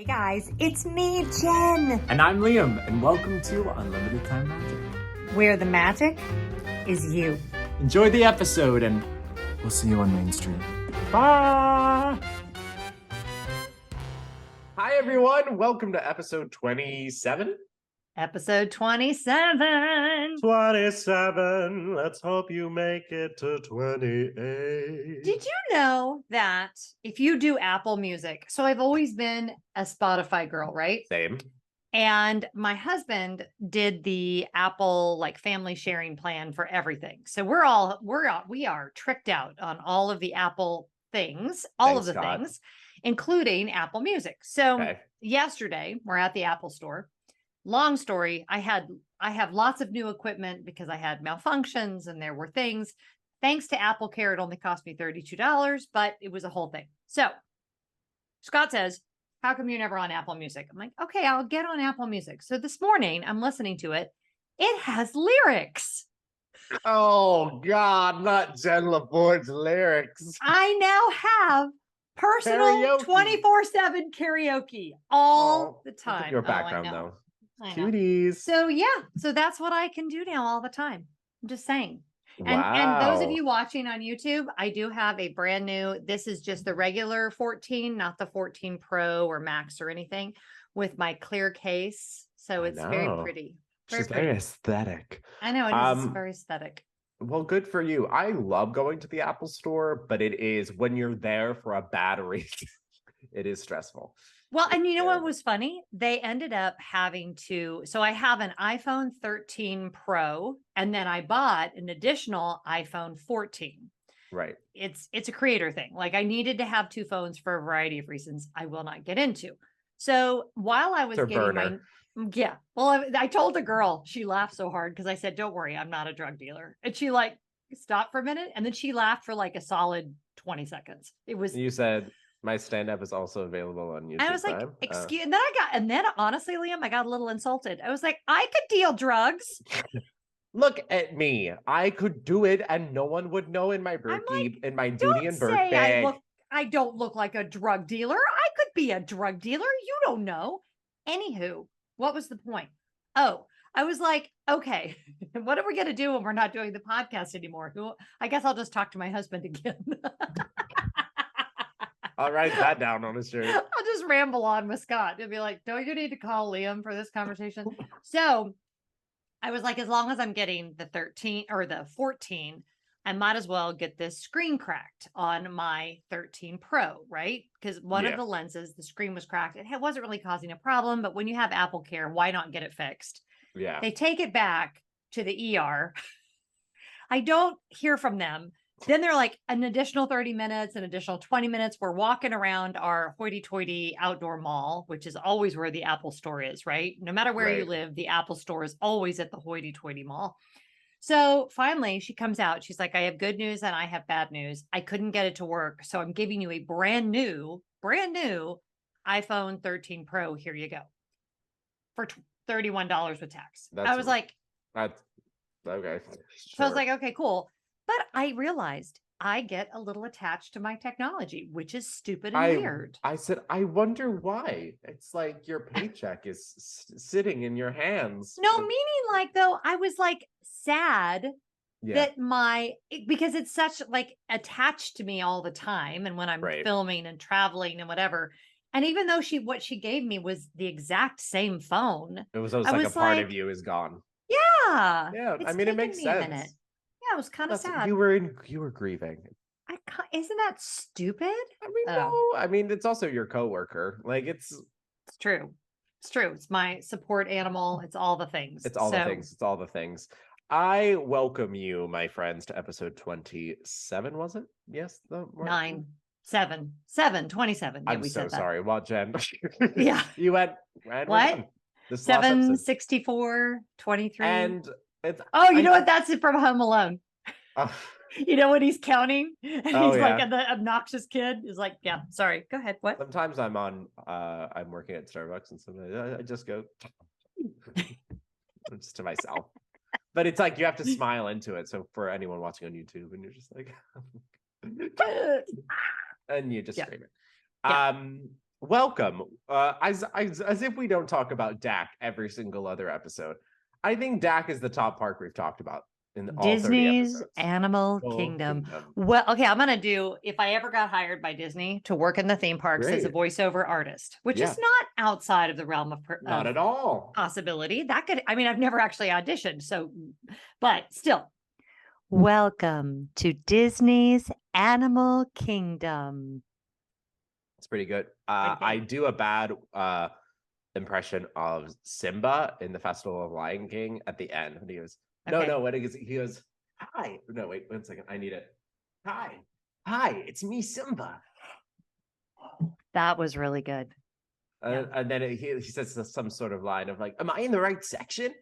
Hey guys, it's me, Jen, And I'm Liam, and welcome to Unlimited Time Magic. where the magic is you. Enjoy the episode, and we'll see you on Main Street. Bye! Hi, everyone. Welcome to episode 27. Episode 27. 27. Let's hope you make it to 28. Did you know that if you do Apple Music, so I've always been a Spotify girl, right? Same. And my husband did the Apple like family sharing plan for everything. So we are tricked out on all of the Apple things, Thanks, Scott. things, including Apple Music. So Okay. yesterday we're at the Apple store. Long story, I have lots of new equipment because I had malfunctions and there were things. Thanks to Apple Care, it only cost me $32, but it was a whole thing. So Scott says, how come you're never on Apple Music? I'm like, okay, I'll get on Apple Music. So this morning I'm listening to it. It has lyrics. Oh, God, not Jen LaForge's lyrics. I now have personal Karaoke. 24/7 karaoke all the time. Your Oh, I background, know. though. I know. Cuties. So yeah, so that's what I can do now all the time. I'm just saying. And those of Wow. you watching on YouTube, I do have a brand new, this is just the regular 14, not the 14 Pro or Max or anything, with my clear case. So I it's very know. pretty. She's very aesthetic. I know it is very aesthetic. Well, good for you. I love going to the Apple store, but it is when you're there for a bad reason, it is stressful. Well, and you know Yeah. what was funny? They ended up having to, so I have an iPhone 13 Pro, and then I bought an additional iPhone 14. Right. It's a creator thing. Like I needed to have two phones for a variety of reasons I will not get into. So while I was It's her getting burner. yeah, well, I told the girl, she laughed so hard because I said, don't worry, I'm not a drug dealer. And she like stopped for a minute and then she laughed for like a solid 20 seconds. It was, You said my stand-up is also available on YouTube. I was like, Prime. excuse, and then honestly, Liam, I got a little insulted. I was like, I could deal drugs. Look at me. I could do it and no one would know in my birthday, in my duty and birth bag. I don't look like a drug dealer. I could be a drug dealer. You don't know. Anywho, what was the point? Oh, I was like, okay, what are we going to do when we're not doing the podcast anymore? I guess I'll just talk to my husband again. I'll write that down on a shirt. I'll just ramble on with Scott. He'll be like, don't you need to call Liam for this conversation? So I was like, as long as I'm getting the 13 or the 14, I might as well get this screen cracked on my 13 Pro, right? Because one of the lenses, the screen was cracked. It wasn't really causing a problem, but when you have Apple Care, why not get it fixed? Yeah. They take it back to the ER. I don't hear from them. Then they're like an additional 30 minutes, an additional 20 minutes. We're walking around our hoity-toity outdoor mall, which is always where the Apple store is, right? No matter where you live, the Apple store is always at the hoity-toity mall. So finally she comes out. She's like, I have good news and I have bad news. I couldn't get it to work. So I'm giving you a brand new iPhone 13 Pro. Here you go. For $31 with tax. I was like, that's okay. So I was like, okay, cool. But I realized I get a little attached to my technology, which is stupid and weird. I said, I wonder why. It's like your paycheck is sitting in your hands. No, meaning like though, I was like sad that because it's such like attached to me all the time. And when I'm filming and traveling and whatever. And even though what she gave me was the exact same phone. It was like a part of you is gone. Yeah. Yeah. I mean, it makes sense. Yeah, it was kind of sad. You were grieving. Isn't that stupid? I mean, no. I mean, it's also your coworker. Like it's true. It's true. It's my support animal. It's all the things. It's all the things. It's all the things. I welcome you, my friends, to episode 27. Was it? Yes. 27. Yeah, I'm so sorry. Well, Jen. Yeah. You went. What? 764, 23. And you know what? That's it from Home Alone. You know when he's counting? And he's like the obnoxious kid. He's like, yeah, sorry. Go ahead. What? Sometimes I'm working at Starbucks and sometimes I just go just to myself. But it's like you have to smile into it. So for anyone watching on YouTube, and you're just like, and you just scream it. welcome. As if we don't talk about Dak every single other episode. I think Dak is the top park we've talked about in all 30 Disney's episodes. Animal Full Kingdom. kingdom. Well, okay, I'm gonna do if I ever got hired by Disney to work in the theme parks as a Great. voiceover artist, which Yeah, is not outside of the realm not of at all. possibility. That could, I mean, I've never actually auditioned, so, but still. Welcome to Disney's Animal Kingdom. It's pretty good. Thank I you. do a bad impression of Simba in the Festival of Lion King at the end when he goes, Okay. no, when he goes, hi. No, wait, 1 second. I need it. Hi, it's me, Simba. That was really good. Yeah. And then he says some sort of line of like, am I in the right section?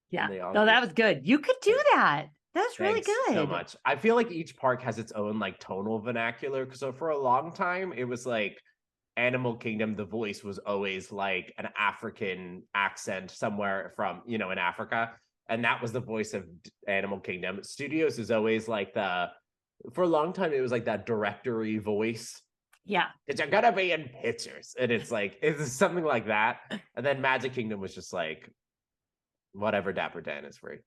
Yeah. And they all No, do. that was good. You could do that. That's really Thanks so good. much. I feel like each park has its own like tonal vernacular. So for a long time, it was like Animal Kingdom, the voice was always like an African accent somewhere from, in Africa. And that was the voice of Animal Kingdom. Studios is always like for a long time, it was like that directory voice. Yeah. It's gonna be in pictures. And it's something like that. And then Magic Kingdom was just like, whatever Dapper Dan is free.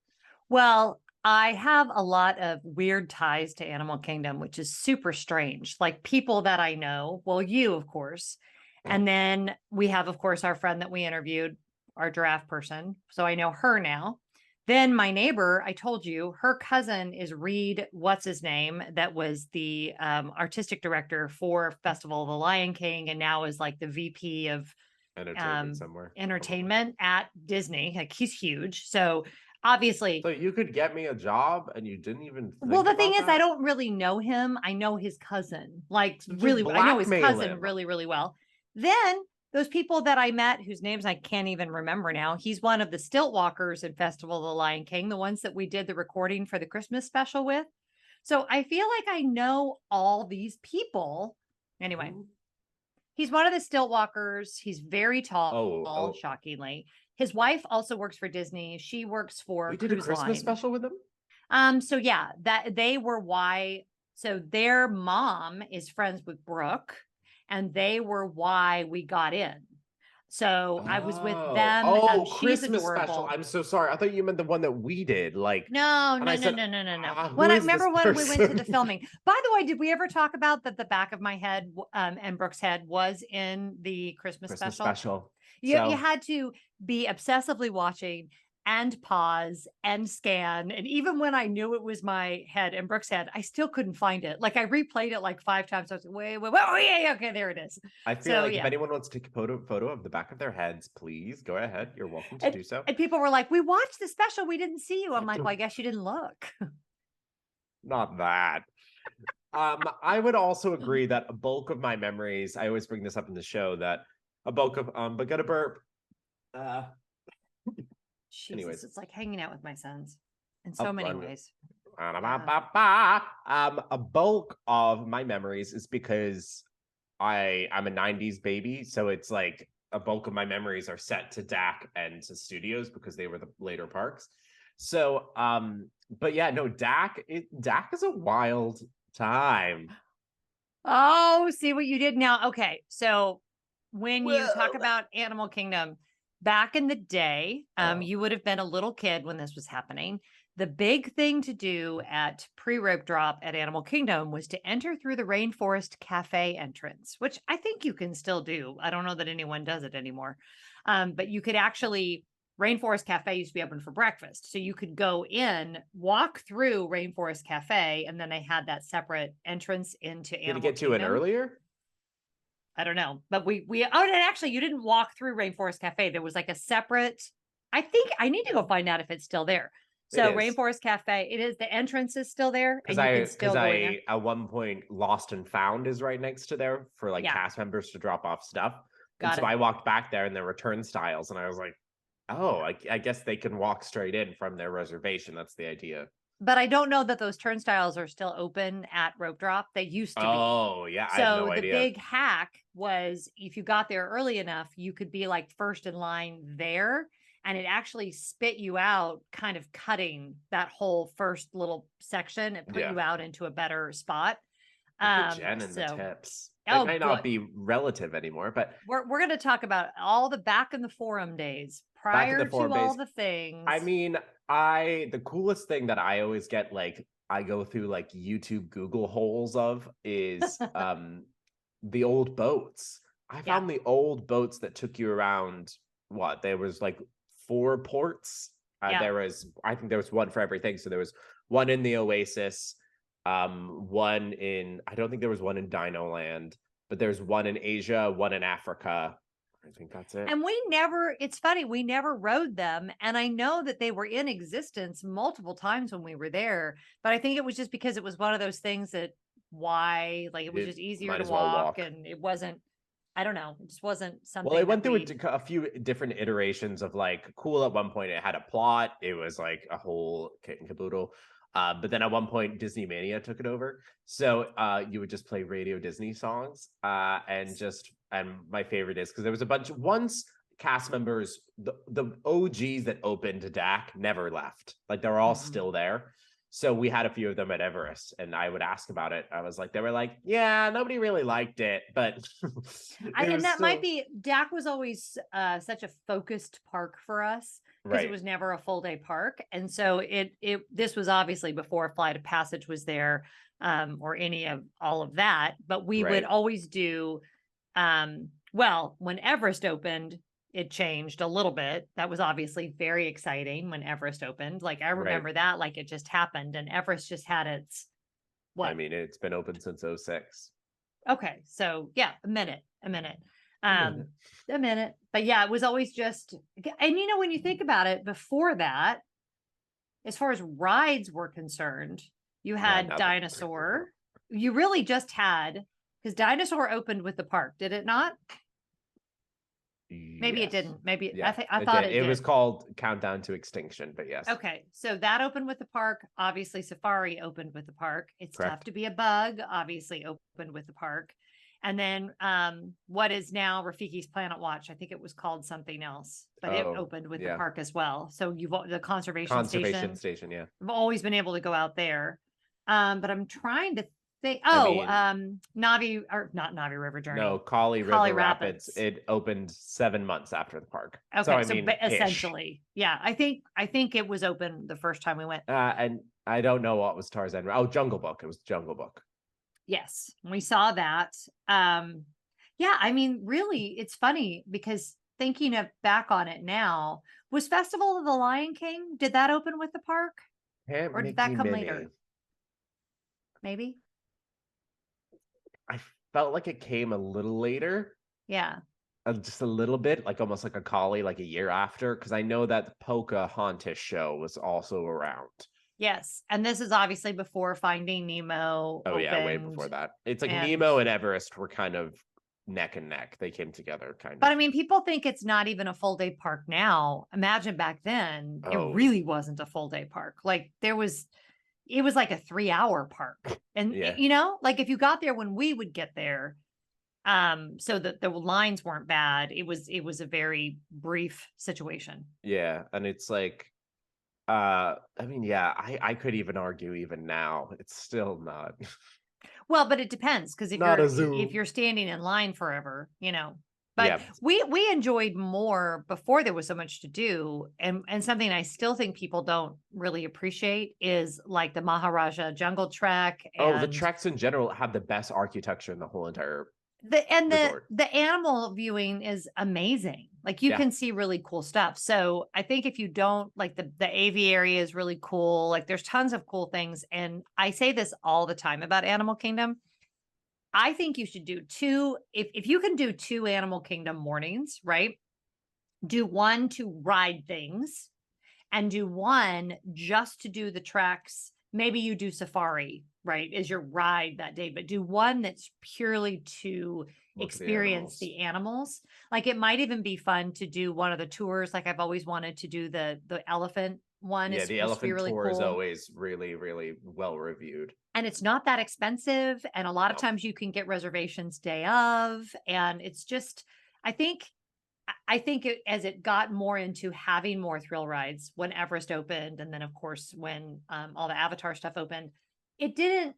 Well, I have a lot of weird ties to Animal Kingdom, which is super strange. Like people that I know, well, you, of course. And then we have, of course, our friend that we interviewed, our giraffe person. So I know her now. Then my neighbor, I told you, her cousin is Reed, what's his name, that was the artistic director for Festival of the Lion King and now is like the VP of Entertainment somewhere. entertainment at Disney. Like he's huge. So obviously, so you could get me a job and you didn't even well, the thing is, that? I don't really know him. I know his cousin, like So really, I know his cousin him. really, really well. Then those people that I met, whose names I can't even remember now, he's one of the stilt walkers in Festival of the Lion King, the ones that we did the recording for the Christmas special with. So I feel like I know all these people. Anyway, he's one of the stilt walkers. He's very tall, shockingly. His wife also works for Disney. She works for we did a Christmas special with him. So yeah, that they were why. So their mom is friends with Brooke, and they were why we got in. So I was with them. She's Christmas adorable. special. I'm so sorry. I thought you meant the one that we did. Like no. When I remember when we went to the filming. By the way, did we ever talk about that? The back of my head and Brooke's head was in the Christmas special. You had to be obsessively watching and pause and scan. And even when I knew it was my head and Brooke's head, I still couldn't find it. Like I replayed it like 5 times. I was like, wait. Oh, yeah. Okay, there it is. I feel like if anyone wants to take a photo of the back of their heads, please go ahead. You're welcome to do so. And people were like, we watched the special. We didn't see you. I'm like, well, I guess you didn't look. Not that. I would also agree that a bulk of my memories, I always bring this up in the show, that a bulk of, but got a burp. Jesus, anyways, it's like hanging out with my sons in so many ways. A bulk of my memories is because I'm a 90s baby. So it's like a bulk of my memories are set to Dak and to studios because they were the later parks. So, but yeah, no, Dak is a wild time. Oh, see what you did now. Okay. So when you talk about Animal Kingdom, back in the day, you would have been a little kid when this was happening. The big thing to do at pre-rope drop at Animal Kingdom was to enter through the Rainforest Cafe entrance, which I think you can still do. I don't know that anyone does it anymore. But you could actually, Rainforest Cafe used to be open for breakfast. So you could go in, walk through Rainforest Cafe, and then they had that separate entrance into Animal Kingdom. Did it get you in earlier? I don't know, but and actually you didn't walk through Rainforest Cafe. There was like a separate, I think I need to go find out if it's still there. So Rainforest Cafe, it is, the entrance is still there. Because I at one point Lost and Found is right next to there for like cast members to drop off stuff. So I walked back there and there were turnstiles and I was like, oh, I guess they can walk straight in from their reservation. That's the idea. But I don't know that those turnstiles are still open at rope drop. They used to be. Oh, yeah. So I have no idea. The big hack was if you got there early enough, you could be like first in line there. And it actually spit you out, kind of cutting that whole first little section and put you out into a better spot. Jen and the tips. That Oh, might not good. be relative anymore, but We're going to talk about all the back in the forum days back in the prior forum to all days, the things. I mean, the coolest thing that I always get, like, I go through like YouTube Google holes of is the old boats. I Yeah. found the old boats that took you around. What, there was like 4 ports. Yeah. I think there was one for everything. So there was one in the Oasis, one in, I don't think there was one in Dino Land, but there's one in Asia, one in Africa. I think that's it. And it's funny, we never rode them. And I know that they were in existence multiple times when we were there, but I think it was just because it was one of those things that like it was It just easier might to as well walk walk. and it wasn't, I don't know, it just wasn't Well, it something that went through we, a few different iterations of like cool. At one point, it had a plot. It was like a whole kit and caboodle. But then at one point, Disney Mania took it over. So you would just play Radio Disney songs. And my favorite is because there was a bunch, once cast members, the OGs that opened DAC never left. Like, they were all Mhm. still there. So we had a few of them at Everest, and I would ask about it. I was like, they were like, yeah, nobody really liked it, but it And was that might still be, DAC was always such a focused park for us because it right. was never a full day park. And so this was obviously before Flight of Passage was there, or any of all of that. But we would Right, always do, well, when Everest opened, it changed a little bit. That was obviously very exciting when Everest opened. Like, I right. remember that like it just happened, and Everest just had its I what? mean, it's been open since '06. Okay, so yeah, a minute, um, a minute. But yeah, it was always just, and when you think about it, before that, as far as rides were concerned, you Yeah, had nothing. Dinosaur. You really just had, because Dinosaur opened with the park, did it not? Maybe it Yes. didn't. Maybe Yeah, I it thought did. it It was did. called Countdown to Extinction, but yes, Okay, so that opened with the park. Obviously, Safari opened with the park. It's Tough correct. to Be a Bug, obviously opened with the park. And then what is now Rafiki's Planet Watch? I think it was called something else, but it Oh, opened with the yeah. park as well. So the conservation Conservation station. station, yeah. I've always been able to go out there. But I'm trying to think. I Oh, mean, Navi, or not Navi River no, Journey, Kali Holly River Rapids, Rapids. it opened 7 months after the park. So Okay, I so mean, ish. essentially, yeah, I think it was open the first time we went. And I don't know what was Tarzan. Oh, Jungle Book. It was Jungle Book. Yes, we saw that. Yeah, I mean, really, it's funny because thinking of back on it now, was Festival of the Lion King, did that open with the park Camp or did that Mickey come Minnie. later? Maybe. I felt like it came a little later. Yeah. Just a little bit, like almost like a collie, like a year after, because I know that the Pocahontas show was also around. Yes. And this is obviously before Finding Nemo Oh yeah, way opened. before that. It's like And Nemo and Everest were kind of neck and neck. They came together, kind but of. I mean, people think it's not even a full day park now. Imagine back then, it Oh really wasn't a full day park. Like it was like a 3 hour park. And yeah, like if you got there when we would get there, so that the lines weren't bad, it was a very brief situation. yeah, and it's like, I mean, yeah, I could even argue even now, it's still not Well, but it depends because not a if zoo. you're standing in line forever, but Yeah. we enjoyed more before there was so much to do. And something I still think people don't really appreciate is like the Maharaja Jungle Trek Oh, the and treks in general have the best architecture in the whole entire the resort. the animal viewing is amazing. Like you Yeah. can see really cool stuff. So I think if you don't like the aviary is really cool. Like there's tons of cool things. And I say this all the time about Animal Kingdom. I think you should do two, if you can do two Animal Kingdom mornings, right? Do one to ride things and do one just to do the treks. Maybe you do safari, right? Is your ride that day, but do one that's purely to Look at the experience animals. the animals. Like it might even be fun to do one of the tours. Like I've always wanted to do the elephant one is Yeah, the supposed to be elephant really tour is cool. always really, really well reviewed. And it's not that expensive. And a lot of No. times you can get reservations day of. And it's just, I think as it got more into having more thrill rides when Everest opened, and then of course when all the Avatar stuff opened, it didn't.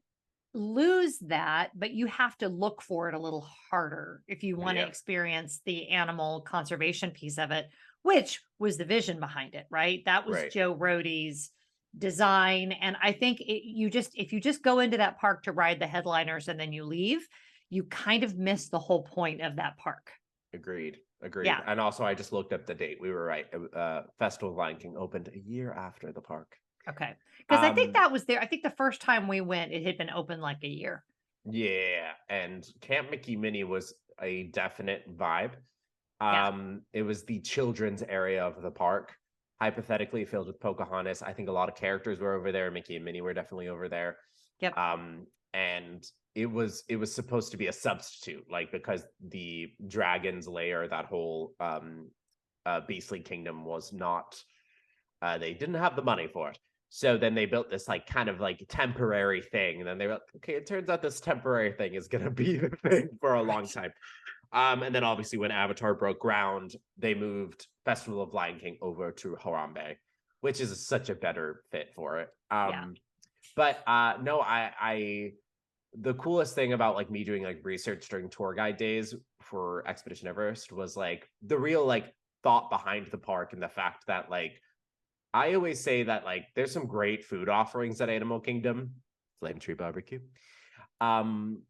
lose that, but you have to look for it a little harder if you want to Yeah, experience the animal conservation piece of it, which was the vision behind it, right? That was right. Joe Rohde's design. And I think if you just go into that park to ride the headliners and then you leave, you kind of miss the whole point of that park. Agreed. Agreed. Yeah. And also, I just looked up the date. We were right. Festival of Lion King opened a year after the park. Okay. Because I think Um, that was there. I think the first time we went, it had been open like a year. yeah, and Camp Mickey Minnie was a definite vibe. Yeah. It was the children's area of the park, hypothetically filled with Pocahontas. I think a lot of characters were over there. Mickey and Minnie were definitely over there. Yep. And it was supposed to be a substitute, like because the dragon's lair, that whole beastly kingdom was not they didn't have the money for it. So then they built this like kind of like temporary thing. And then they were like, okay, it turns out this temporary thing is gonna be the thing for a long Right. time. And then obviously when Avatar broke ground, they moved Festival of Lion King over to Harambe, which is such a better fit for it. Yeah. But no, I the coolest thing about like me doing like research during tour guide days for Expedition Everest was like the real like thought behind the park and the fact that like I always say that like there's some great food offerings at Animal Kingdom, Flame Tree Barbecue,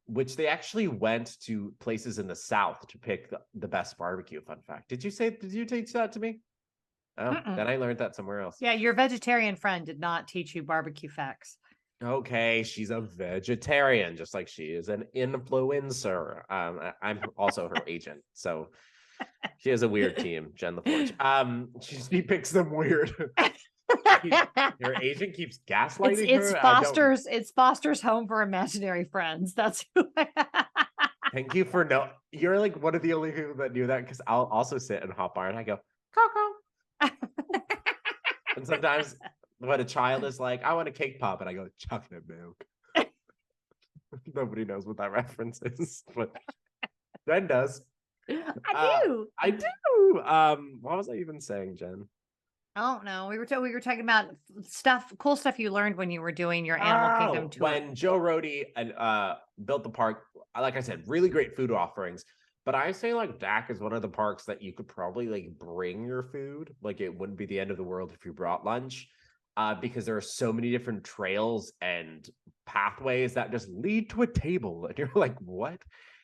which they actually went to places in the South to pick the best barbecue. Fun fact. Did you teach that to me? Oh, Mm-mm. then I learned that somewhere else. Yeah, your vegetarian friend did not teach you barbecue facts. Okay, she's a vegetarian, just like she is an influencer. I'm also her agent, so she has a weird team, Jen LaForge. She picks them weird. Your agent keeps gaslighting her. I don't. It's Foster's home for imaginary friends. That's who Thank you for no. You're like one of the only people that knew that because I'll also sit and hot bar and I go Coco, and sometimes when a child is like, I want a cake pop, and I go chocolate milk. Nobody knows what that reference is, but Jen does. I do. I do. What was I even saying, Jen? I don't know. We were talking about cool stuff you learned when you were doing your Animal Kingdom Oh, tour. when Joe Rohde and built the park, like I said, really great food offerings. But I say like DAC is one of the parks that you could probably like bring your food. Like it wouldn't be the end of the world if you brought lunch. Because there are so many different trails and pathways that just lead to a table. And you're like, what?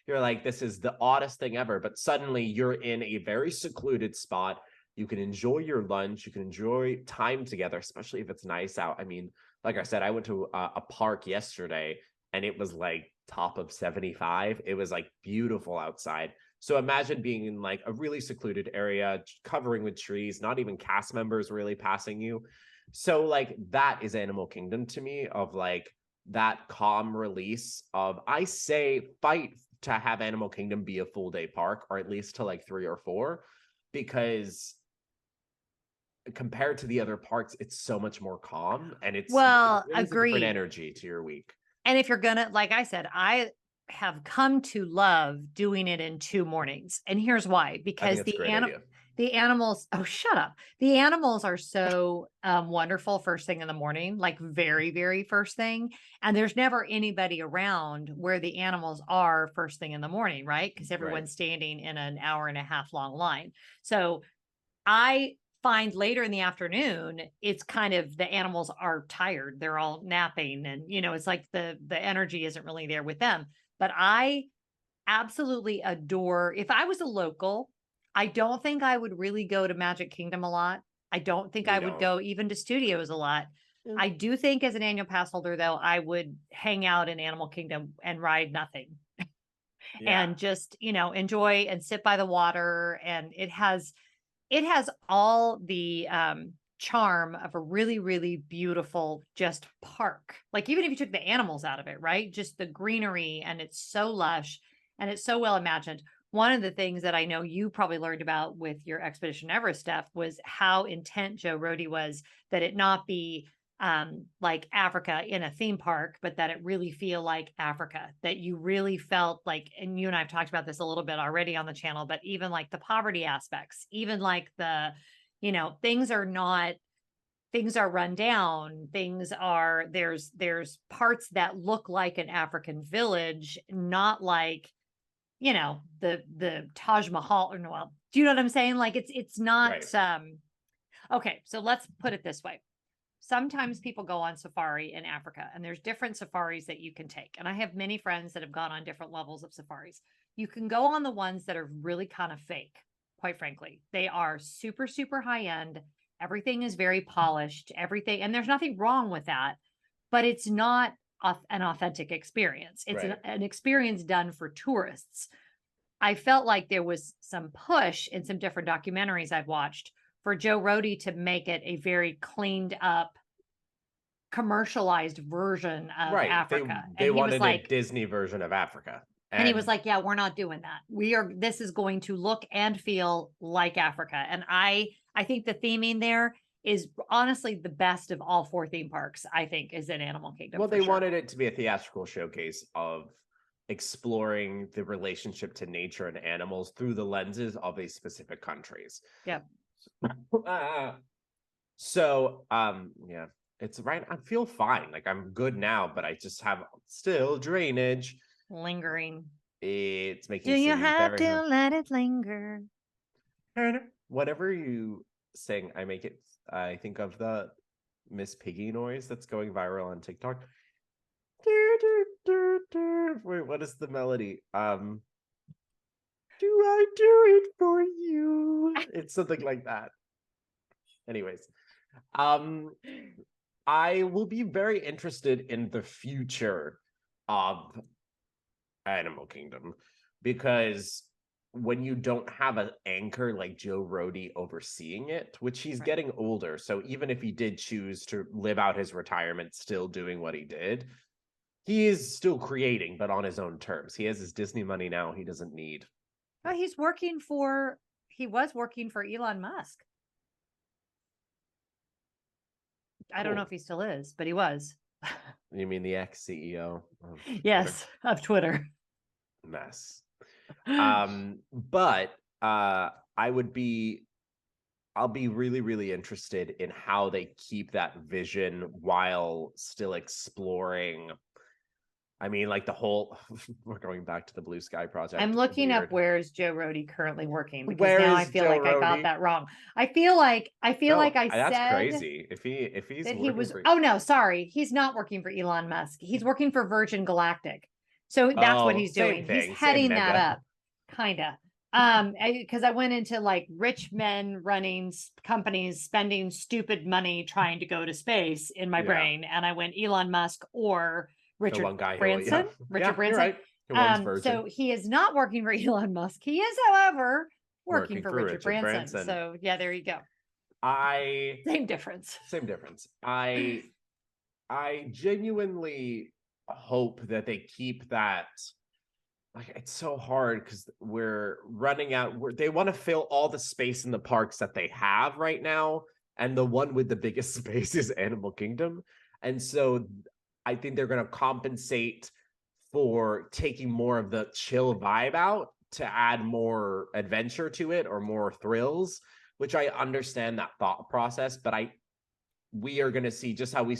You're like, this is the oddest thing ever. But suddenly you're in a very secluded spot. You can enjoy your lunch. You can enjoy time together, especially if it's nice out. I mean, like I said, I went to a park yesterday and it was like top of 75. It was like beautiful outside. So imagine being in like a really secluded area, covering with trees, not even cast members really passing you. So like that is Animal Kingdom to me, of like that calm release of, I say fight to have Animal Kingdom be a full day park, or at least to like 3 or 4, because compared to the other parks, it's so much more calm and it Well, brings a different agreed. energy to your week. And if you're gonna, like I said, I have come to love doing it in 2 mornings. And here's why, I think because it's a great idea. the animals, oh, shut up. The animals are so wonderful first thing in the morning, like very, very first thing. And there's never anybody around where the animals are first thing in the morning, right? Because Right. everyone's standing in an hour and a half long line. So I find later in the afternoon, it's kind of the animals are tired. They're all napping and it's like the energy isn't really there with them. But I absolutely adore, if I was a local, I don't think I would really go to Magic Kingdom a lot. I don't think We I would don't. go even to studios a lot. Yeah. I do think as an annual pass holder though, I would hang out in Animal Kingdom and ride nothing Yeah. and just, enjoy and sit by the water. And it has all the charm of a really, really beautiful just park. Like even if you took the animals out of it, right? Just the greenery, and it's so lush and it's so well imagined. One of the things that I know you probably learned about with your Expedition Everest stuff was how intent Joe Rohde was that it not be like Africa in a theme park, but that it really feel like Africa, that you really felt like, and you and I've talked about this a little bit already on the channel, but even like the poverty aspects, even like the, things are not things are run down, there's parts that look like an African village, not like, the Taj Mahal, or no, well, do you know what I'm saying? Like it's not Right. okay, so let's put it this way. Sometimes people go on safari in Africa, and there's different safaris that you can take. And I have many friends that have gone on different levels of safaris. You can go on the ones that are really kind of fake, quite frankly. They are super, super high end. Everything is very polished, everything. And there's nothing wrong with that, but it's not an authentic experience. It's Right. an experience done for tourists. I felt like there was some push in some different documentaries I've watched for Joe Rohde to make it a very cleaned up, commercialized version of Right. Africa. They And he was wanted a like, Disney version of Africa. And yeah, we're not doing that. This is going to look and feel like Africa. And I think the theming there is honestly the best of all 4 theme parks, I think, is in Animal Kingdom well, for they sure. wanted it to be a theatrical showcase of exploring the relationship to nature and animals through the lenses of a specific countries. Yep. So, yeah, it's right. I feel fine. Like I'm good now, but I just have still drainage. Lingering. It's Do making you singing have very to hard. let it linger? Whenever you sing, I think of the Miss Piggy noise that's going viral on TikTok. Wait, what is the melody? Do I do it for you? It's something like that. Anyways, um, I will be very interested in the future of Animal Kingdom because when you don't have an anchor like Joe Rohde overseeing it, which he's Right. getting older, so even if he did choose to live out his retirement still doing what he did, he is still creating, but on his own terms. He has his Disney money now. He doesn't need. Oh, he was working for Elon Musk. I don't know Cool. if he still is, but he was. You mean the ex-CEO of Twitter? Yes, of Twitter. Mess. But I'll be really, really interested in how they keep that vision while still exploring. I mean, like the whole, we're going back to the Blue Sky Project. I'm looking up Weird. where is Joe Rohde currently working, because Where now I is feel Joe like I got Rohde? that wrong. I feel like I That's said crazy. If he's that he working was, for, oh no, sorry. He's not working for Elon Musk. He's working for Virgin Galactic. So that's what oh, he's same doing. He's thing, same heading that mega. up, kind of. Because I went into like rich men running companies, spending stupid money trying to go to space in my Yeah, brain, and I went Elon Musk or the Richard one guy who, Branson. Richard yeah, you're Branson. right. Who owns Virgin, So he is not working for Elon Musk. He is, however, working working for for Richard Richard Branson. Branson. So yeah, there you go. I Same difference. Same difference. I genuinely hope that they keep that. Like it's so hard because we're running out. They want to fill all the space in the parks that they have right now, and the one with the biggest space is Animal Kingdom. And so I think they're going to compensate for taking more of the chill vibe out to add more adventure to it or more thrills, which I understand that thought process, but we are going to see just how we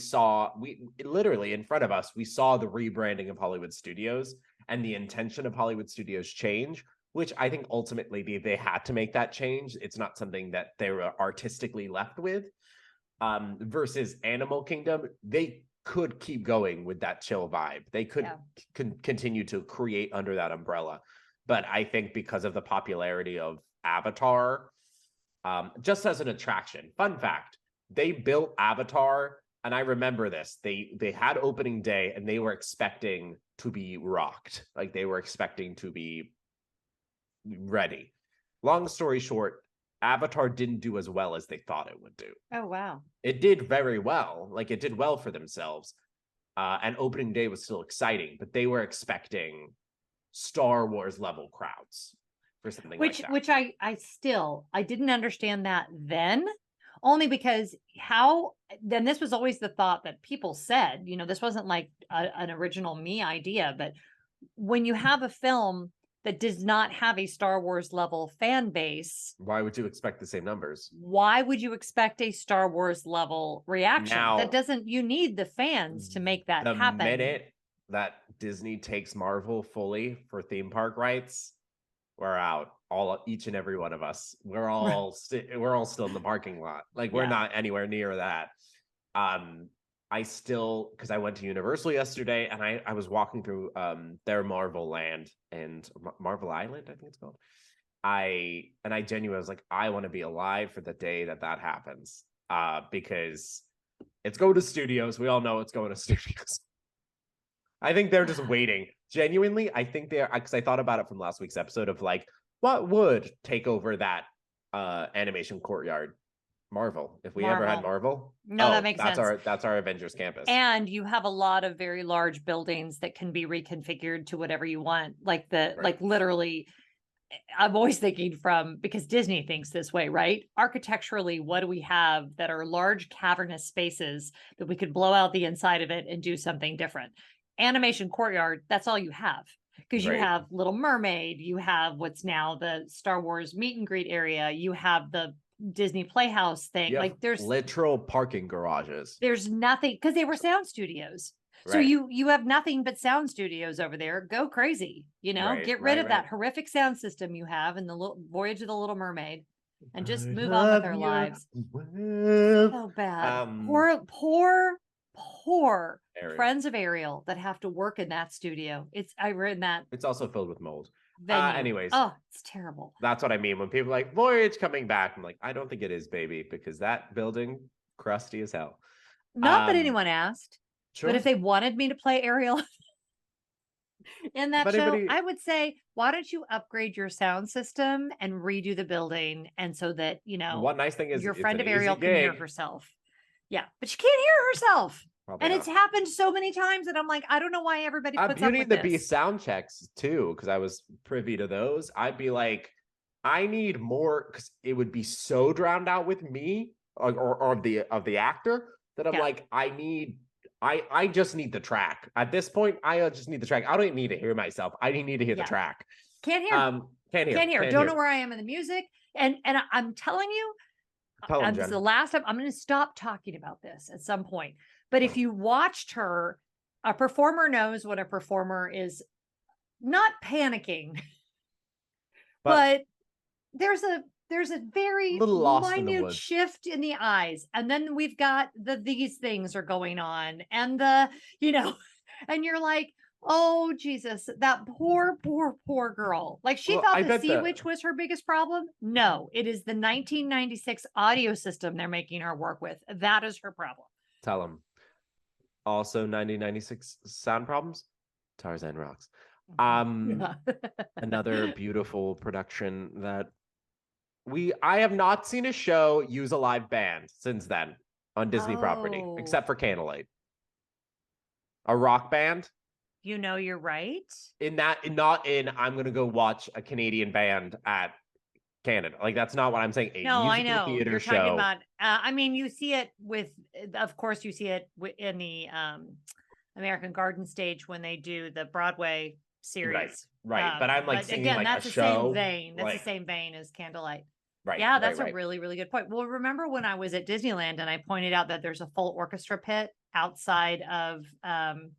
literally in front of us, we saw the rebranding of Hollywood Studios and the intention of Hollywood Studios change, which I think ultimately they had to make that change. It's not something that they were artistically left with. Versus Animal Kingdom, they could keep going with that chill vibe. They could continue to create under that umbrella. But I think because of the popularity of Avatar, just as an attraction, fun fact, they built Avatar, and I remember this. They had opening day, and they were expecting to be rocked. Like they were expecting to be ready. Long story short, Avatar didn't do as well as they thought it would do. Oh wow. It did very well. Like it did well for themselves. And opening day was still exciting, but they were expecting Star Wars level crowds for something like that. Which I didn't understand that then, only because then this was always the thought that people said, this wasn't like an original me idea, but when you have a film that does not have a Star Wars level fan base, Why would you expect the same numbers? why would you expect a Star Wars level reaction? That Now, doesn't, you need the fans to make that the happen. minute that Disney takes Marvel fully for theme park rights, we're out. Each and every one of us. We're all still in the parking lot. Like we're Yeah. not anywhere near that. I still, because I went to Universal yesterday and I was walking through their Marvel Land and Marvel Island, I think it's called. I genuinely was like, I want to be alive for the day that happens. Because it's going to studios. We all know it's going to studios. I think they're just waiting. Genuinely, I think they're, because I thought about it from last week's episode of like, what would take over that animation courtyard? Marvel. If we ever had Marvel. No, that makes sense. That's our Avengers campus. And you have a lot of very large buildings that can be reconfigured to whatever you want. Like like literally, I'm always thinking because Disney thinks this way, right? Architecturally, what do we have that are large cavernous spaces that we could blow out the inside of it and do something different? Animation courtyard, that's all you have. Because you have Little Mermaid, you have what's now the Star Wars meet and greet area, you have the Disney Playhouse thing. Like there's literal parking garages. There's nothing, because they were sound studios. So you have nothing but sound studios over there. Go crazy, get rid of that horrific sound system you have in the Voyage of the Little Mermaid and just move on with their lives. So bad. Poor Ariel. friends of Ariel that have to work in that studio. I read that. It's also filled with mold. Anyways. Oh, it's terrible. That's what I mean. When people are like, Voyage coming back, I'm like, I don't think it is, baby, because that building, crusty as hell. Not that anyone asked. Sure. But if they wanted me to play Ariel in that show, I would say, why don't you upgrade your sound system and redo the building? And so that, one nice thing is your friend of Ariel can hear herself. Yeah, but she can't hear herself. Probably and not. It's happened so many times that I'm like, I don't know why everybody puts up with this. Beauty and the Beast sound checks too, because I was privy to those. I'd be like, I need more, because it would be so drowned out with me or of the actor that I'm like, I just need the track. At this point, I just need the track. I don't even need to hear myself. I need to hear the track. Can't hear. Can't hear. Don't know where I am in the music. And I'm telling you, this is the last time I'm going to stop talking about this at some point. But if you watched her, a performer knows when a performer is not panicking, but there's a very minute shift in the eyes. And then we've got these things are going on and and you're like, oh, Jesus, that poor girl. Like she thought the Sea Witch was her biggest problem. No, it is the 1996 audio system they're making her work with. That is her problem. Tell them. Also 1996 sound problems. Tarzan Rocks. Another beautiful production that I have not seen a show use a live band since then on Disney property, except for Candlelight. A rock band. You're right. I'm going to go watch a Canadian band at Canada. Like, that's not what I'm saying. No, I know. You're talking about, you see it of course, you see it in the American Garden stage when they do the Broadway series. Right. But I'm like singing again, that's a the show. Same vein. That's the same vein as Candlelight. Right. Yeah, that's a really, really good point. Well, remember when I was at Disneyland and I pointed out that there's a full orchestra pit outside of Mickey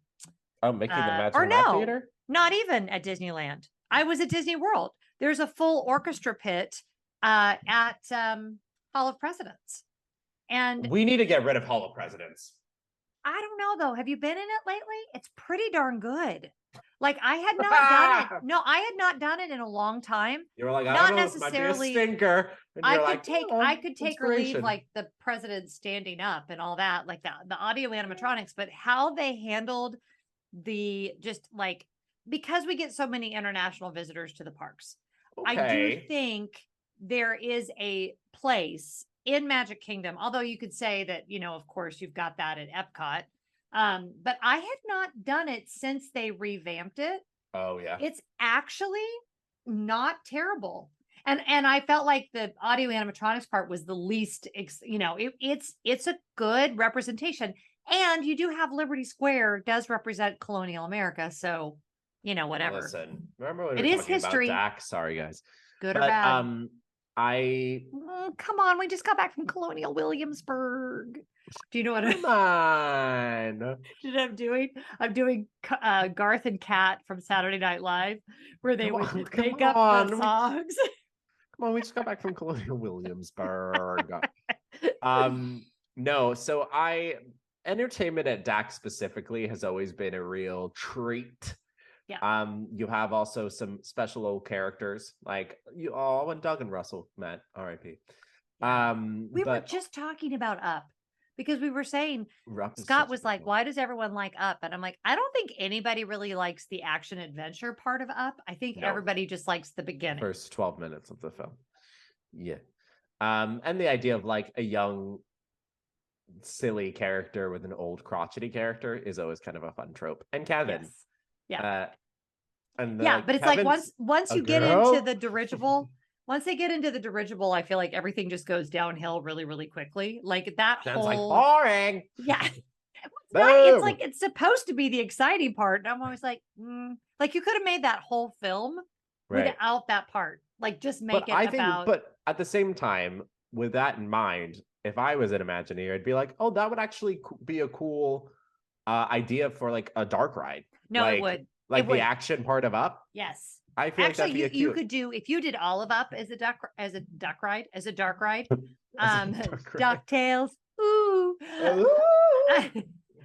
the Magic Theater? Not even at Disneyland. I was at Disney World. There's a full orchestra pit at Hall of Presidents. And we need to get rid of Hall of Presidents. I don't know though. Have you been in it lately? It's pretty darn good. Like I had not done it. No, I had not done it in a long time. You were like, not necessarily a stinker. I could take or leave like the president standing up and all that, like the audio animatronics, but how they handled because we get so many international visitors to the parks. Okay. I do think there is a place in Magic Kingdom, although you could say that, of course you've got that at Epcot. But I had not done it since they revamped it. Oh yeah. It's actually not terrible. And I felt like the audio animatronics part was the least, it's a good representation. And you do have Liberty Square does represent colonial America. So whatever. Listen, remember when we It were is talking about history, Dak? Sorry, guys. good or But bad. I Come on, we just got back from Colonial Williamsburg. Do you know what come on. I'm doing? I'm doing Garth and Kat from Saturday Night Live, where they would Come make up the on. songs. Come on, we just got back from Colonial Williamsburg. No, so entertainment at Dak specifically has always been a real treat. Yeah. You have also some special old characters like when Doug and Russell met, R.I.P. Yeah. We were But just talking about Up because we were saying Rupp is Scott such a was good like, film. "Why does everyone like Up?" And I'm like, "I don't think anybody really likes the action adventure part of Up. I think No. everybody just likes the beginning, First 12 minutes of the film. Yeah. And the idea of like a young, silly character with an old, crotchety character is always kind of a fun trope. And Kevin, Yes. Yeah. and But it's like once you get into the dirigible, once they get into the dirigible, I feel like everything just goes downhill really, really quickly. Like that sounds like whole boring. yeah. It's like it's supposed to be the exciting part. And I'm always like, like you could have made that whole film without that part. Like just make it about. But at the same time, with that in mind, if I was an Imagineer, I'd be like, oh, that would actually be a cool idea for like a dark ride. No, like, it would. Like the action part of Up. Yes. I feel actually like you could do if you did all of Up as a dark ride. DuckTales. Ooh.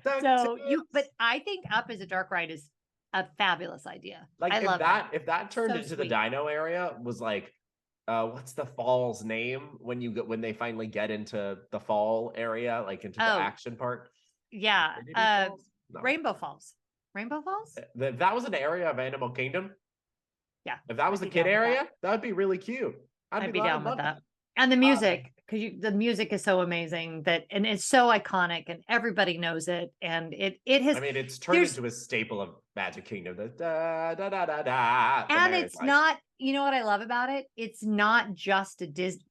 So but I think Up as a dark ride is a fabulous idea. Like I love that. If that turned into the dino area was like what's the fall's name when they finally get into the fall area, like into the action part? Yeah. No. Rainbow Falls. Rainbow Falls? If that was an area of Animal Kingdom. Yeah. If that was the kid area, that would be really cute. I'd be down with that. And the music, because the music is so amazing and it's so iconic and everybody knows it. And it has. I mean, it's turned into a staple of Magic Kingdom. The da da da da da. And it's not. You know what I love about it? It's not just a Disney.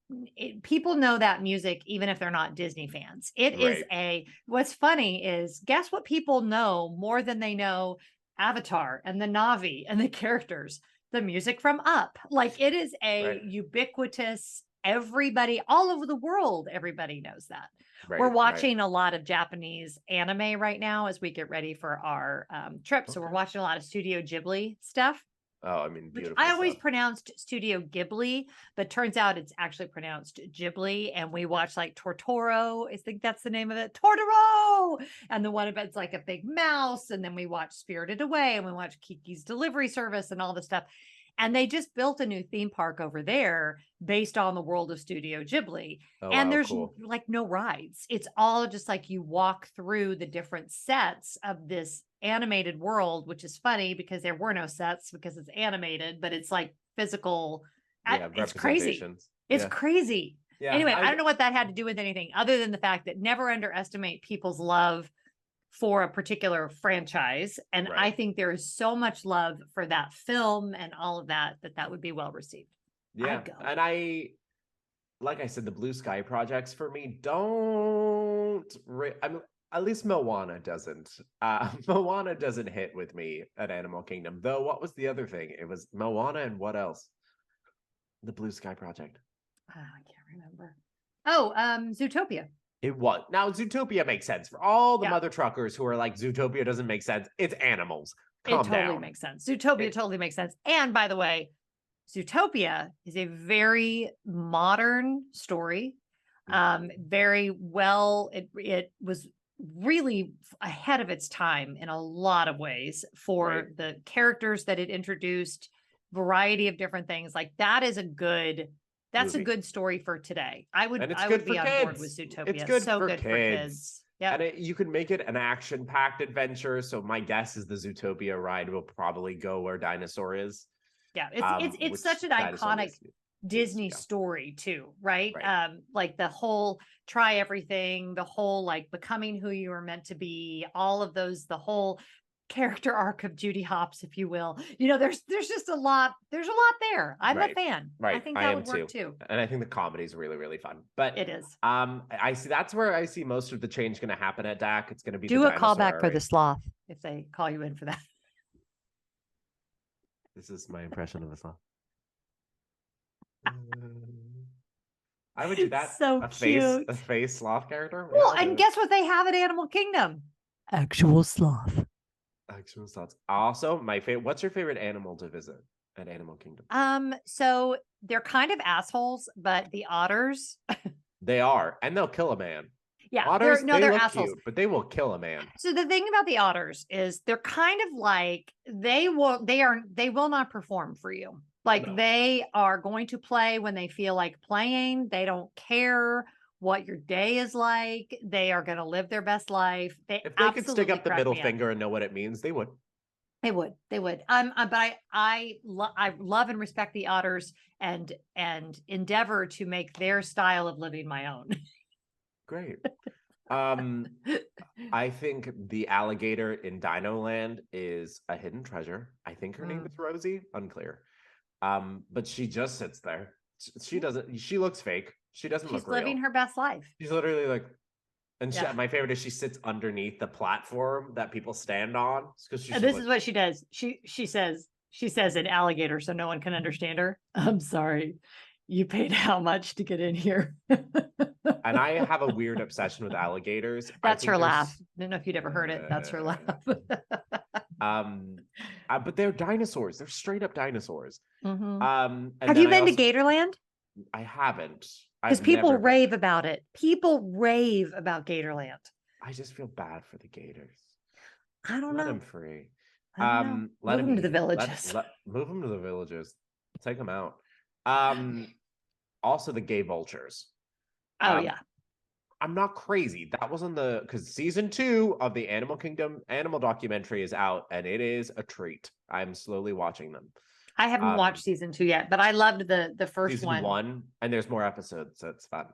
People know that music even if they're not Disney fans. It is what's funny is guess what people know more than they know Avatar and the Na'vi and the characters. The music from Up. Like it is a ubiquitous, everybody all over the world, everybody knows that. We're watching a lot of Japanese anime right now as we get ready for our trip. So we're watching a lot of Studio Ghibli stuff. Oh, I mean, beautiful. I always pronounced Studio Ghibli, but turns out it's actually pronounced Ghibli. And we watch like Totoro. I think that's the name of it. Totoro! And the one about it's like a big mouse. And then we watch Spirited Away and we watch Kiki's Delivery Service and all this stuff. And they just built a new theme park over there based on the world of Studio Ghibli. And there's like no rides. It's all just like you walk through the different sets of this animated world, which is funny because there were no sets because it's animated, but it's like physical. It's crazy. It's crazy. Yeah, anyway, I don't know what that had to do with anything other than the fact that never underestimate people's love for a particular franchise. And I think there is so much love for that film and all of that would be well received. Yeah. And like I said, the Blue Sky projects for me don't, I mean, at least Moana doesn't. Moana doesn't hit with me at Animal Kingdom. Though, what was the other thing? It was Moana and what else? The Blue Sky project. I can't remember. Oh, Zootopia. It was. Now, Zootopia makes sense for all the mother truckers who are like, Zootopia doesn't make sense. It's animals. Calm it totally down. Makes sense. Zootopia totally makes sense. And by the way, Zootopia is a very modern story. Very well. It was really ahead of its time in a lot of ways for the characters that it introduced, variety of different things. Like that is a good story for today. I would be on board with Zootopia. It's good so for good kids. For kids. Yeah. And you can make it an action-packed adventure. So my guess is the Zootopia ride will probably go where Dinosaur is. Yeah, it's such an iconic Disney story too, right? Like the whole try everything, the whole like becoming who you were meant to be, all of those, the whole character arc of Judy Hopps, if you will. You know, there's just a lot. There's a lot there. I'm a fan. I think that would work too. And I think the comedy is really, really fun. But it is. I see that's where I see most of the change going to happen at DAC. It's going to be do a callback for the sloth if they call you in for that. This is my impression of a sloth. I would do that. So A cute. face sloth character. Yeah, Well, I'll do and it. guess what they have at Animal Kingdom? Actual sloth. Actual sloths. Also, my favorite. What's your favorite animal to visit at Animal Kingdom? So they're kind of assholes, but the otters, They are, and they'll kill a man. yeah, Otters, they they're look assholes. cute, but they will kill a man. So the thing about the otters is they're kind of like they will not perform for you. Like No. they are going to play when they feel like playing. They don't care what your day is like. They are going to live their best life. They If they could stick absolutely up the crack middle me up. finger and know what it means, they would. They would. They would. But I love and respect the otters and endeavor to make their style of living my own. Great. Um, I think the alligator in Dino Land is a hidden treasure. I think her name is Rosie, unclear. But she just sits there. She doesn't. She looks fake. She doesn't She's look real. living her best life. She's literally like, and Yeah. my favorite is she sits underneath the platform that people stand on because she's And this like, is what she does. She says an alligator, so no one can understand her. I'm sorry. You paid how much to get in here? and I have a weird obsession with alligators. That's I her think laugh. I don't know if you'd ever heard it. That's her laugh. But they're dinosaurs. They're straight up dinosaurs. Mhm. And Have then you been to Gatorland? I haven't. Because I've people never been. rave about it. People rave about Gatorland. I just feel bad for the gators. I don't Let know. them free. I don't know. Let Move them them to the eat. villages. Move them to the villages. Take them out. Also the gay vultures. Oh yeah. I'm not crazy. That was because season 2 of the Animal Kingdom animal documentary is out, and it is a treat. I'm slowly watching them. I haven't watched season 2 yet, but I loved the first season one. 1, and there's more episodes, so it's fun.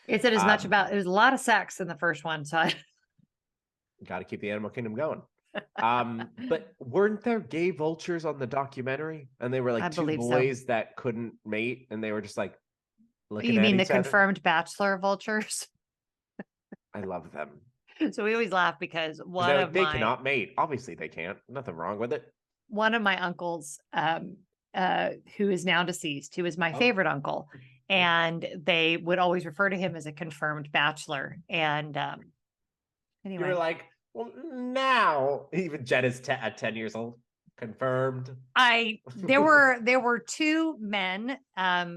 It said as much about there's a lot of sex in the first one, so I got to keep the Animal Kingdom going. But weren't there gay vultures on the documentary? And they were like two boys that couldn't mate, and they were just like looking at each other. You mean the confirmed bachelor vultures? I love them. So we always laugh because they cannot mate. Obviously, they can't. Nothing wrong with it. One of my uncles, who is now deceased, who is my favorite uncle, and they would always refer to him as a confirmed bachelor. And anyway, you're like, well, now even Jen is 10 years old. Confirmed. There were 2 men.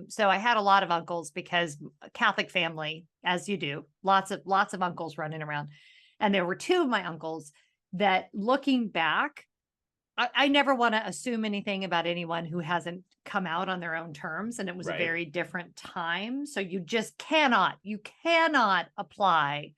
So I had a lot of uncles because Catholic family, as you do, lots of uncles running around. And there were 2 of my uncles that, looking back, I never want to assume anything about anyone who hasn't come out on their own terms. And it was a very different time. So you just cannot apply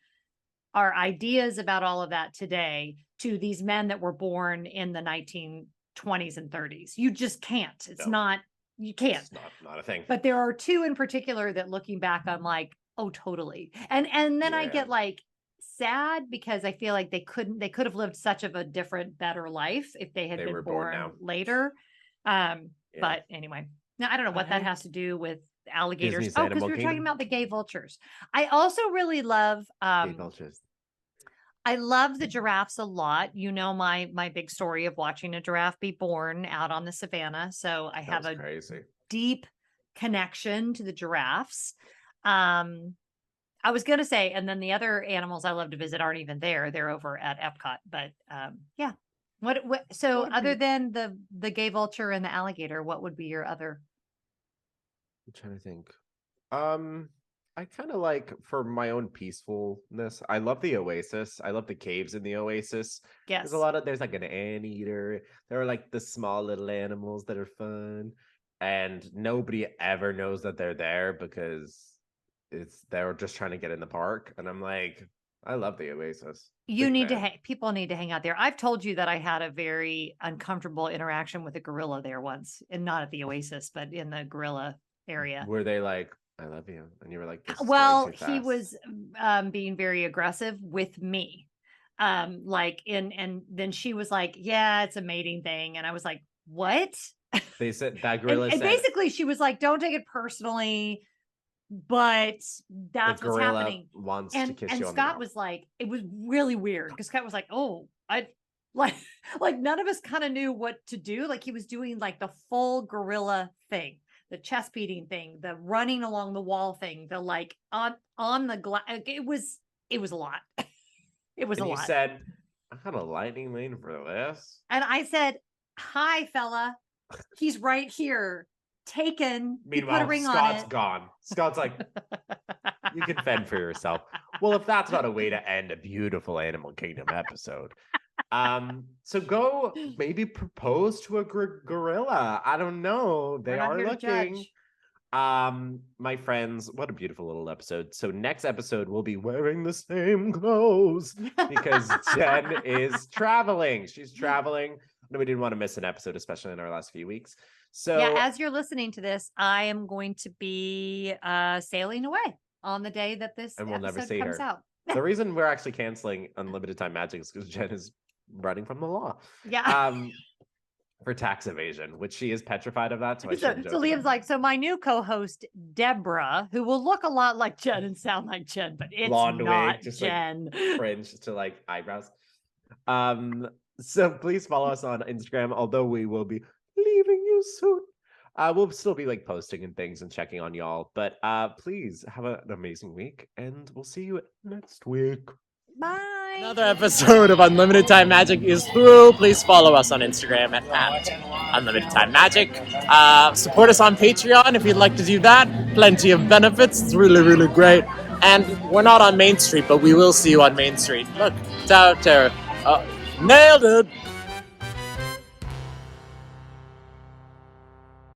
our ideas about all of that today to these men that were born in the 1920s and 30s. You just can't. It's not, you can't. It's not a thing. But there are 2 in particular that, looking back, I'm like, oh, totally. And then I get like sad because I feel like they could have lived such of a different, better life if they had been born later. But anyway, now I don't know what that has to do with alligators. Disney's because we were talking about the gay vultures. I also really love gay vultures. I love the giraffes a lot. You know, my big story of watching a giraffe be born out on the savannah. So I have a deep connection to the giraffes. I was going to say, and then the other animals I love to visit aren't even there. They're over at Epcot. But yeah. So other than the gay vulture and the alligator, what would be your other? I'm trying to think. I kind of like, for my own peacefulness, I love the Oasis. I love the caves in the Oasis. Yes. There's like an anteater. There are like the small little animals that are fun. And nobody ever knows that they're there because they're just trying to get in the park. And I'm like, I love the Oasis. People need to hang out there. I've told you that I had a very uncomfortable interaction with a gorilla there once, and not at the Oasis, but in the gorilla area. Were they like, I love you? And you were like, well, he was being very aggressive with me. And then she was like, yeah, it's a mating thing. And I was like, what? They said that gorilla and basically she was like, don't take it personally, but that's what's happening. Wants to kiss you on Scott was like, it was really weird because Scott was like, oh, Like none of us kind of knew what to do. Like he was doing like the full gorilla thing, the chest beating thing, the running along the wall thing, the like on the glass. It was a lot. It was And a you lot. said, I got a lightning lane for this. And I said, "Hi, fella. He's right here. Taken. He put a Meanwhile, ring on Scott's it." gone. Scott's like, you can fend for yourself. Well, if that's not a way to end a beautiful Animal Kingdom episode. So go maybe propose to a gorilla. I don't know. They We're not are here to looking. judge. My friends, what a beautiful little episode. So next episode we'll be wearing the same clothes because Jen is traveling. She's traveling. No, we didn't want to miss an episode, especially in our last few weeks. So Yeah, as you're listening to this, I am going to be sailing away on the day that this and we'll never episode see comes her. out. The reason we're actually canceling Unlimited Time Magic is because Jen is running from the law. Yeah. For tax evasion, which she is petrified of that. So I So shouldn't joke Liam's about like, so my new co-host, Deborah, who will look a lot like Jen and sound like Jen, but it's blonde not wig, just Jen. like fringe to like eyebrows. So please follow us on Instagram, although we will be leaving you soon. We'll still be like posting and things and checking on y'all. But please have an amazing week, and we'll see you next week. Bye. Another episode of Unlimited Time Magic is through. Please follow us on Instagram at Unlimited Time Magic. Support us on Patreon if you'd like to do that. Plenty of benefits. It's really, really great. And we're not on Main Street, but we will see you on Main Street. Look, it's out there. Nailed it.